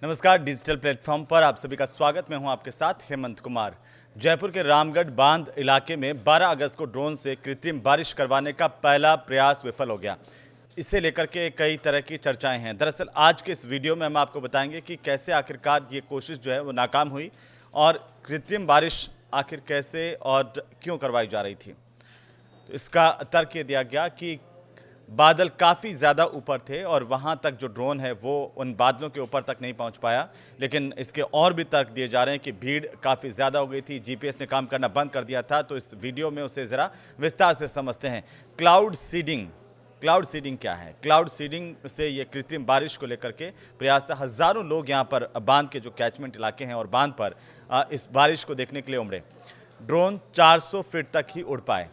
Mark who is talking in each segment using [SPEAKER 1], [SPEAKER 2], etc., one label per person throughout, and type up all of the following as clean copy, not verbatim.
[SPEAKER 1] नमस्कार। Digital platform पर आप सभी का स्वागत। मैं हूं आपके साथ हेमंत कुमार। जयपुर के रामगढ़ बांध इलाके में 12 अगस्त को ड्रोन से कृत्रिम बारिश करवाने का पहला प्रयास विफल हो गया। इसे लेकर के कई तरह की चर्चाएं हैं। दरअसल आज के इस वीडियो में हम आपको बताएंगे कि कैसे आखिरकार ये कोशिश जो है वो नाकाम हुई और कृत्रिम बारिश आखिर कैसे और क्यों करवाई जा रही थी। तो इसका तर्क ये दिया गया कि बादल काफ़ी ज़्यादा ऊपर थे और वहाँ तक जो ड्रोन है वो उन बादलों के ऊपर तक नहीं पहुँच पाया। लेकिन इसके और भी तर्क दिए जा रहे हैं कि भीड़ काफ़ी ज़्यादा हो गई थी, जीपीएस ने काम करना बंद कर दिया था। तो इस वीडियो में उसे ज़रा विस्तार से समझते हैं। क्लाउड सीडिंग क्या है? क्लाउड सीडिंग से ये कृत्रिम बारिश को लेकर के प्रयास है। हज़ारों लोग यहाँ पर बांध के जो कैचमेंट इलाके हैं और बांध पर इस बारिश को देखने के लिए उमड़े। ड्रोन 400 फीट तक ही उड़ पाए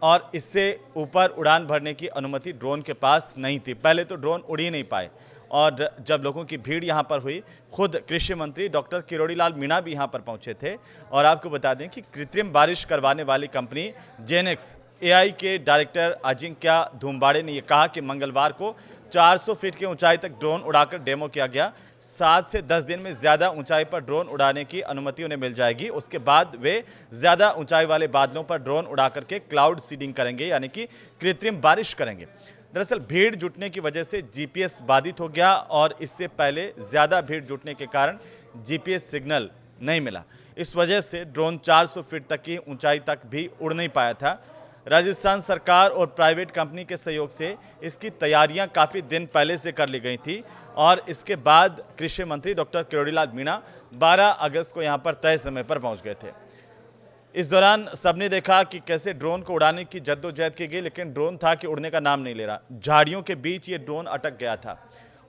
[SPEAKER 1] और इससे ऊपर उड़ान भरने की अनुमति ड्रोन के पास नहीं थी। पहले तो ड्रोन उड़ ही नहीं पाए और जब लोगों की भीड़ यहाँ पर हुई, खुद कृषि मंत्री डॉक्टर किरोड़ीलाल मीणा भी यहाँ पर पहुँचे थे। और आपको बता दें कि कृत्रिम बारिश करवाने वाली कंपनी जेनेक्स एआई के डायरेक्टर अजिंक्या धूमबाड़े ने यह कहा कि मंगलवार को 400 फीट की ऊंचाई तक ड्रोन उड़ाकर डेमो किया गया। 7 से 10 दिन में ज़्यादा ऊंचाई पर ड्रोन उड़ाने की अनुमति उन्हें मिल जाएगी। उसके बाद वे ज़्यादा ऊंचाई वाले बादलों पर ड्रोन उड़ा करके क्लाउड सीडिंग करेंगे, यानी कि कृत्रिम बारिश करेंगे। दरअसल भीड़ जुटने की वजह से जीपीएस बाधित हो गया और इससे पहले ज़्यादा भीड़ जुटने के कारण जीपीएस सिग्नल नहीं मिला। इस वजह से ड्रोन 400 फीट तक की ऊंचाई तक भी उड़ नहीं पाया था। राजस्थान सरकार और प्राइवेट कंपनी के सहयोग से इसकी तैयारियां काफ़ी दिन पहले से कर ली गई थी और इसके बाद कृषि मंत्री डॉक्टर किरोड़ीलाल मीणा 12 अगस्त को यहां पर तय समय पर पहुंच गए थे। इस दौरान सबने देखा कि कैसे ड्रोन को उड़ाने की जद्दोजहद की गई, लेकिन ड्रोन था कि उड़ने का नाम नहीं ले रहा। झाड़ियों के बीच ये ड्रोन अटक गया था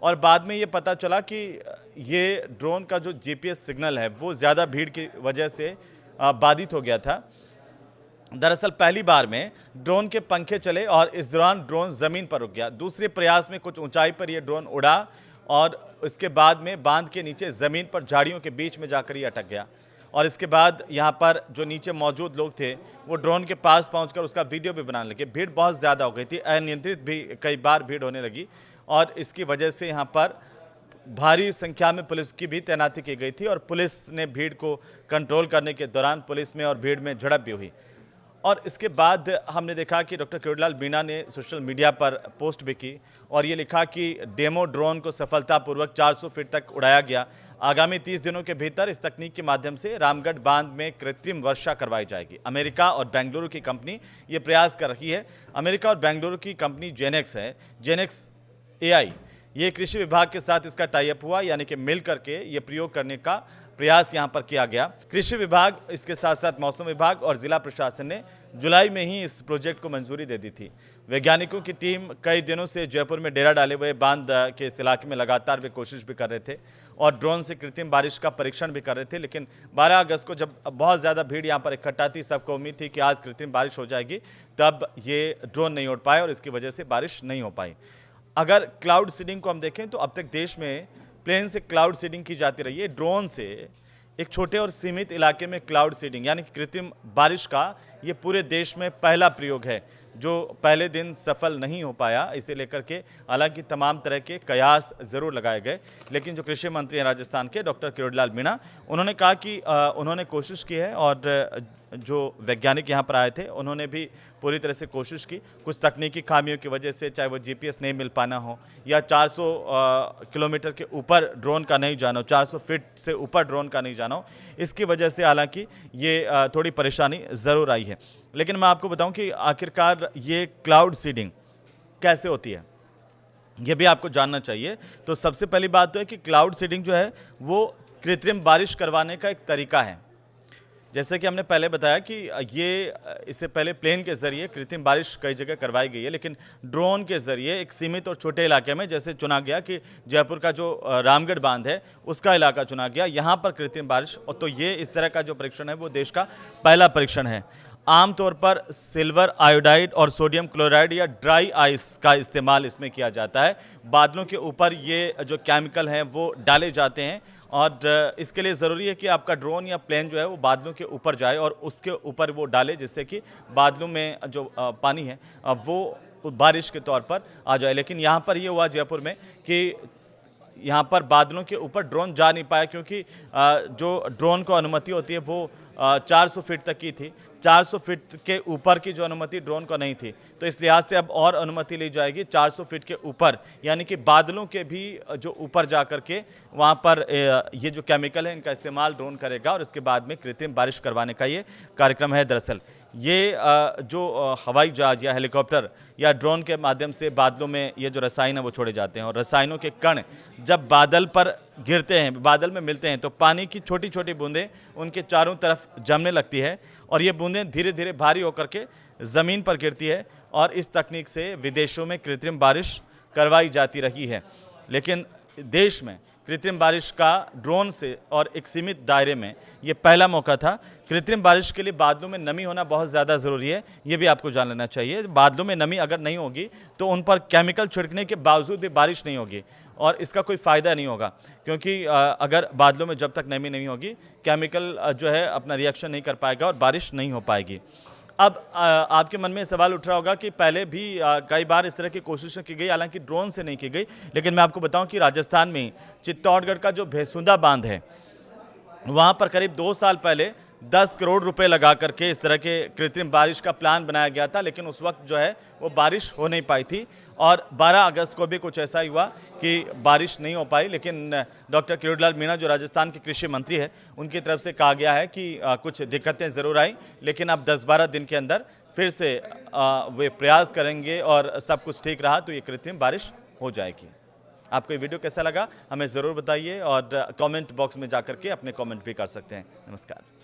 [SPEAKER 1] और बाद में ये पता चला कि ये ड्रोन का जो जीपीएस सिग्नल है वो ज़्यादा भीड़ की वजह से बाधित हो गया था। दरअसल पहली बार में ड्रोन के पंखे चले और इस दौरान ड्रोन ज़मीन पर रुक गया। दूसरे प्रयास में कुछ ऊंचाई पर यह ड्रोन उड़ा और इसके बाद में बांध के नीचे ज़मीन पर झाड़ियों के बीच में जाकर ये अटक गया। और इसके बाद यहाँ पर जो नीचे मौजूद लोग थे वो ड्रोन के पास पहुंचकर उसका वीडियो भी बनाने लगे। भीड़ बहुत ज़्यादा हो गई थी, अनियंत्रित भी कई बार भीड़ होने लगी और इसकी वजह से यहाँ पर भारी संख्या में पुलिस की भी तैनाती की गई थी और पुलिस ने भीड़ को कंट्रोल करने के दौरान पुलिस में और भीड़ में झड़प भी हुई। और इसके बाद हमने देखा कि डॉक्टर किरोड़ीलाल मीणा ने सोशल मीडिया पर पोस्ट भी की और ये लिखा कि डेमो ड्रोन को सफलतापूर्वक 400 फीट तक उड़ाया गया। आगामी 30 दिनों के भीतर इस तकनीक के माध्यम से रामगढ़ बांध में कृत्रिम वर्षा करवाई जाएगी। अमेरिका और बेंगलुरु की कंपनी ये प्रयास कर रही है। अमेरिका और बेंगलुरु की कंपनी जेनेक्स है, जेनेक्स एआई। ये कृषि विभाग के साथ इसका टाइअप हुआ, यानी कि मिल करके ये प्रयोग करने का प्रयास यहाँ पर किया गया। कृषि विभाग, इसके साथ साथ मौसम विभाग और जिला प्रशासन ने जुलाई में ही इस प्रोजेक्ट को मंजूरी दे दी थी। वैज्ञानिकों की टीम कई दिनों से जयपुर में डेरा डाले हुए बांध के इस इलाके में लगातार वे कोशिश भी कर रहे थे और ड्रोन से कृत्रिम बारिश का परीक्षण भी कर रहे थे। लेकिन 12 अगस्त को जब बहुत ज़्यादा भीड़ यहाँ पर इकट्ठा थी, सबको उम्मीद थी कि आज कृत्रिम बारिश हो जाएगी, तब ये ड्रोन नहीं उड़ पाए और इसकी वजह से बारिश नहीं हो पाई। अगर क्लाउड सीडिंग को हम देखें तो अब तक देश में प्लेन से क्लाउड सीडिंग की जाती रही है। ड्रोन से एक छोटे और सीमित इलाके में क्लाउड सीडिंग यानी कि कृत्रिम बारिश का ये पूरे देश में पहला प्रयोग है जो पहले दिन सफल नहीं हो पाया। इसे लेकर के हालांकि तमाम तरह के कयास ज़रूर लगाए गए, लेकिन जो कृषि मंत्री हैं राजस्थान के डॉक्टर किरोड़ीलाल मीणा, उन्होंने कहा कि उन्होंने कोशिश की है और जो वैज्ञानिक यहाँ पर आए थे उन्होंने भी पूरी तरह से कोशिश की। कुछ तकनीकी खामियों की वजह से, चाहे वो जीपीएस नहीं मिल पाना हो या 400 किलोमीटर के ऊपर ड्रोन का नहीं जाना हो, 400 फीट से ऊपर ड्रोन का नहीं जाना हो, इसकी वजह से हालांकि ये थोड़ी परेशानी ज़रूर आई है। लेकिन मैं आपको बताऊं कि आखिरकार ये क्लाउड सीडिंग कैसे होती है, ये भी आपको जानना चाहिए। तो सबसे पहली बात तो है कि क्लाउड सीडिंग जो है वो कृत्रिम बारिश करवाने का एक तरीका है। जैसे कि हमने पहले बताया कि ये इससे पहले प्लेन के ज़रिए कृत्रिम बारिश कई जगह करवाई गई है, लेकिन ड्रोन के ज़रिए एक सीमित और छोटे इलाके में जैसे चुना गया कि जयपुर का जो रामगढ़ बांध है उसका इलाका चुना गया, यहाँ पर कृत्रिम बारिश। और तो ये इस तरह का जो परीक्षण है वो देश का पहला परीक्षण है। आमतौर पर सिल्वर आयोडाइड और सोडियम क्लोराइड या ड्राई आइस का इस्तेमाल इसमें किया जाता है। बादलों के ऊपर ये जो केमिकल हैं वो डाले जाते हैं और इसके लिए ज़रूरी है कि आपका ड्रोन या प्लेन जो है वो बादलों के ऊपर जाए और उसके ऊपर वो डाले, जिससे कि बादलों में जो पानी है वो बारिश के तौर पर आ जाए। लेकिन यहाँ पर ये हुआ जयपुर में कि यहाँ पर बादलों के ऊपर ड्रोन जा नहीं पाया, क्योंकि जो ड्रोन को अनुमति होती है वो 400 फीट तक की थी। 400 फीट के ऊपर की जो अनुमति ड्रोन को नहीं थी, तो इस लिहाज से अब और अनुमति ली जाएगी 400 फीट के ऊपर, यानी कि बादलों के भी जो ऊपर जा कर के वहाँ पर ये जो केमिकल है इनका इस्तेमाल ड्रोन करेगा और इसके बाद में कृत्रिम बारिश करवाने का ये कार्यक्रम है। दरअसल ये जो हवाई जहाज या हेलीकॉप्टर या ड्रोन के माध्यम से बादलों में ये जो रसायन है वो छोड़े जाते हैं, और रसायनों के कण जब बादल पर गिरते हैं, बादल में मिलते हैं, तो पानी की छोटी छोटी बूंदें उनके चारों तरफ जमने लगती है और ये बूंदें धीरे धीरे भारी होकर के ज़मीन पर गिरती है, और इस तकनीक से विदेशों में कृत्रिम बारिश करवाई जाती रही है। लेकिन देश में कृत्रिम बारिश का ड्रोन से और एक सीमित दायरे में ये पहला मौका था। कृत्रिम बारिश के लिए बादलों में नमी होना बहुत ज़्यादा ज़रूरी है, ये भी आपको जान लेना चाहिए। बादलों में नमी अगर नहीं होगी तो उन पर केमिकल छिड़कने के बावजूद भी बारिश नहीं होगी और इसका कोई फ़ायदा नहीं होगा, क्योंकि अगर बादलों में जब तक नमी नहीं होगी केमिकल जो है अपना रिएक्शन नहीं कर पाएगा और बारिश नहीं हो पाएगी। अब आपके मन में सवाल उठ रहा होगा कि पहले भी कई बार इस तरह की कोशिशें की गई, हालांकि ड्रोन से नहीं की गई, लेकिन मैं आपको बताऊं कि राजस्थान में चित्तौड़गढ़ का जो भेसुंदा बांध है वहां पर करीब 2 साल पहले 10 करोड़ रुपए लगा करके इस तरह के कृत्रिम बारिश का प्लान बनाया गया था, लेकिन उस वक्त जो है वो बारिश हो नहीं पाई थी और 12 अगस्त को भी कुछ ऐसा ही हुआ कि बारिश नहीं हो पाई। लेकिन डॉक्टर किरोड़ीलाल मीणा जो राजस्थान के कृषि मंत्री है उनकी तरफ से कहा गया है कि कुछ दिक्कतें ज़रूर आई, लेकिन अब 10-12 दिन के अंदर फिर से वे प्रयास करेंगे और सब कुछ ठीक रहा तो ये कृत्रिम बारिश हो जाएगी। आपको ये वीडियो कैसा लगा हमें ज़रूर बताइए और कमेंट बॉक्स में जाकर के अपने कमेंट भी कर सकते हैं। नमस्कार।